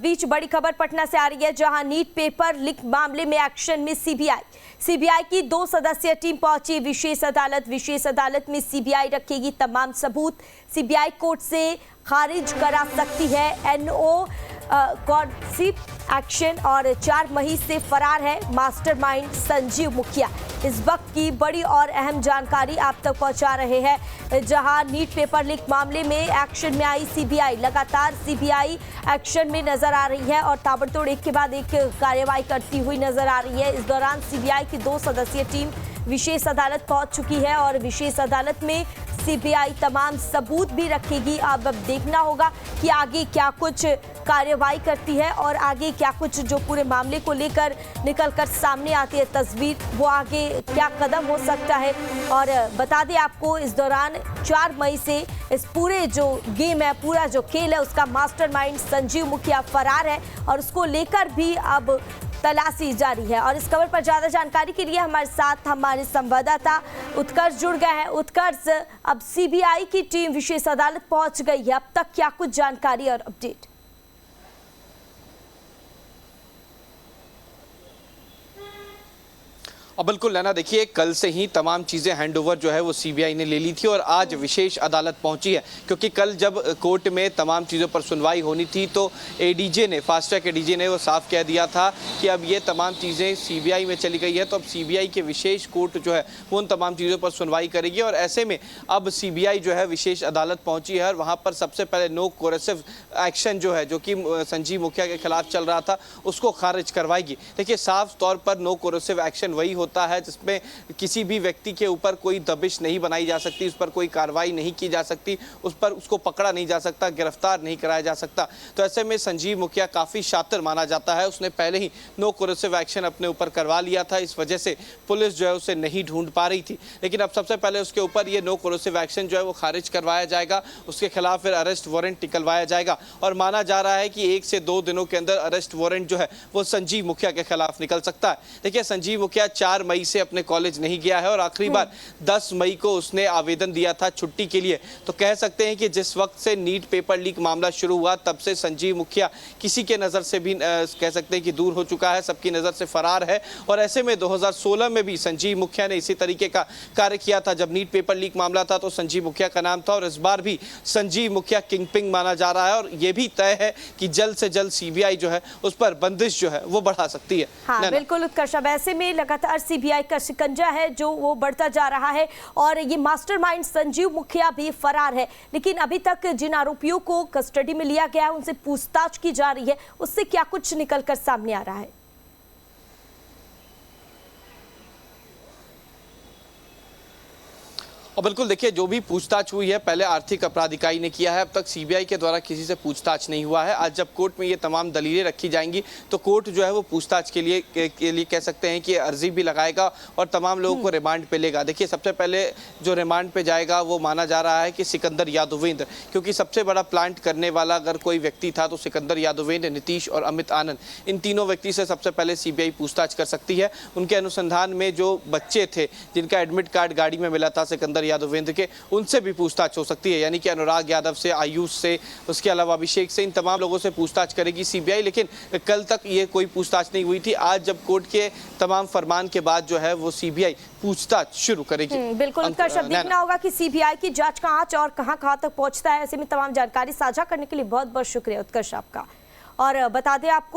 बीच बड़ी खबर पटना से आ रही है, जहां नीट पेपर लीक मामले में एक्शन में सीबीआई की 2 सदस्यीय टीम पहुंची विशेष अदालत। विशेष अदालत में सीबीआई रखेगी तमाम सबूत। सीबीआई कोर्ट से खारिज करा सकती है एनओ कॉन्सिप एक्शन। और 4 मई से फरार है मास्टरमाइंड संजीव मुखिया। इस वक्त की बड़ी और अहम जानकारी आप तक पहुंचा रहे हैं, जहां नीट पेपर लीक मामले में एक्शन में आई सीबीआई। लगातार सीबीआई एक्शन में नजर आ रही है और ताबड़तोड़ एक के बाद एक कार्रवाई करती हुई नजर आ रही है। इस दौरान सीबीआई की 2 सदस्यीय टीम विशेष अदालत पहुंच चुकी है और विशेष अदालत में सीबीआई तमाम सबूत भी रखेगी। अब देखना होगा कि आगे क्या कुछ कार्रवाई करती है और आगे क्या कुछ जो पूरे मामले को लेकर निकलकर सामने आती है तस्वीर, वो आगे क्या कदम हो सकता है। और बता दें आपको, इस दौरान 4 मई से इस पूरे जो गेम है, पूरा जो खेल है, उसका मास्टरमाइंड संजीव मुखिया फरार है और उसको लेकर भी अब तलाशी जारी है। और इस खबर पर ज्यादा जानकारी के लिए हमारे साथ हमारे संवाददाता उत्कर्ष जुड़ गए हैं। उत्कर्ष, अब सीबीआई की टीम विशेष अदालत पहुंच गई है, अब तक क्या कुछ जानकारी और अपडेट? अब बिल्कुल नैना, देखिए कल से ही तमाम चीज़ें हैंडओवर जो है वो सीबीआई ने ले ली थी और आज विशेष अदालत पहुंची है, क्योंकि कल जब कोर्ट में तमाम चीज़ों पर सुनवाई होनी थी तो एडीजे ने, फास्ट ट्रैक एडीजे ने वो साफ कह दिया था कि अब ये तमाम चीज़ें सीबीआई में चली गई है, तो अब सीबीआई के विशेष कोर्ट जो है वो उन तमाम चीज़ों पर सुनवाई करेगी। और ऐसे में अब सीबीआई जो है विशेष अदालत पहुँची है और वहाँ पर सबसे पहले नो कोरेसिव एक्शन जो है, जो कि संजीव मुखिया के खिलाफ चल रहा था, उसको खारिज करवाएगी। देखिए साफ तौर पर नो कोरेसिव एक्शन वही होता है जिसमें किसी भी व्यक्ति के ऊपर कोई दबिश नहीं बनाई जा सकती, उस पर कोई कार्रवाई नहीं की जा सकती, उस पर उसको पकड़ा नहीं जा सकता, गिरफ्तार नहीं कराया जा सकता। तो ऐसे में संजीव मुखिया काफ़ी शातिर माना जाता है, उसने पहले ही नो कोरेसिव एक्शन अपने ऊपर करवा लिया था, इस वजह से पुलिस जो है उसे नहीं ढूंढ पा रही थी। लेकिन अब सबसे पहले उसके ऊपर ये नो कोरेसिव एक्शन जो है वो खारिज करवाया जाएगा, उसके खिलाफ फिर अरेस्ट वारंट निकलवाया जाएगा और माना जा रहा है कि 1 से 2 दिनों के अंदर अरेस्ट वारंट जो है वो संजीव मुखिया के खिलाफ निकल सकता है। देखिए संजीव मुखिया 4 मई से अपने कॉलेज नहीं गया है और आखिरी बार 10 मई को उसने आवेदन दिया था छुट्टी के लिए। तो कह सकते हैं कि जिस वक्त से नीट पेपर लीक मामला शुरू हुआ तब से संजीव मुखिया किसी के नज़र से भी कह सकते हैं कि दूर हो चुका है, सबकी नज़र से फरार है। और ऐसे में 2016 में भी संजीव मुखिया ने इसी तरीके का कार्य किया था, जब नीट पेपर लीक मामला था तो संजीव मुखिया का नाम था। और इस बार भी संजीव मुखिया किंगपिन माना जा रहा है और यह भी तय है कि जल्द से जल्द सीबीआई जो है उस पर बंदिश जो है वो बढ़ा सकती है। हाँ बिल्कुल उत्कर्ष, ऐसे में लगातार सीबीआई का शिकंजा है जो वो बढ़ता जा रहा है और ये मास्टरमाइंड संजीव मुखिया भी फरार है। लेकिन अभी तक जिन आरोपियों को कस्टडी में लिया गया है उनसे पूछताछ की जा रही है, उससे क्या कुछ निकलकर सामने आ रहा है? और बिल्कुल देखिए, जो भी पूछताछ हुई है पहले आर्थिक अपराध इकाई ने किया है, अब तक सीबीआई के द्वारा किसी से पूछताछ नहीं हुआ है। आज जब कोर्ट में ये तमाम दलीलें रखी जाएंगी तो कोर्ट जो है वो पूछताछ के लिए कह सकते हैं कि अर्जी भी लगाएगा और तमाम लोगों को रिमांड पे लेगा। देखिए सबसे पहले जो रिमांड पे जाएगा वो माना जा रहा है कि सिकंदर यादवेंद्र, क्योंकि सबसे बड़ा प्लांट करने वाला अगर कोई व्यक्ति था तो सिकंदर यादवेंद्र, नीतीश और अमित आनंद, इन तीनों व्यक्ति से सबसे पहले सीबीआई पूछताछ कर सकती है। उनके अनुसंधान में जो बच्चे थे जिनका एडमिट कार्ड गाड़ी में मिला था सिकंदर यादवेंद्र के, उनसे भी पूछताछ हो सकती है, यानी कि अनुराग यादव से, आयुष से, उसके अलावा अभिषेक से, इन तमाम लोगों से पूछताछ करेगी सीबीआई। लेकिन कल तक ये कोई पूछताछ नहीं हुई थी। आज जब कोर्ट के तमाम फरमान के बाद जो है वो सीबीआई पूछताछ शुरू करेगी। बिल्कुल उत्कर्ष, अब देखना होगा कि सीबीआई की जांच कहां और कहां तक पहुंचता है। ऐसे में तमाम जानकारी साझा करने के लिए बहुत बहुत शुक्रिया उत्कर्ष आपका। और बता दें आपको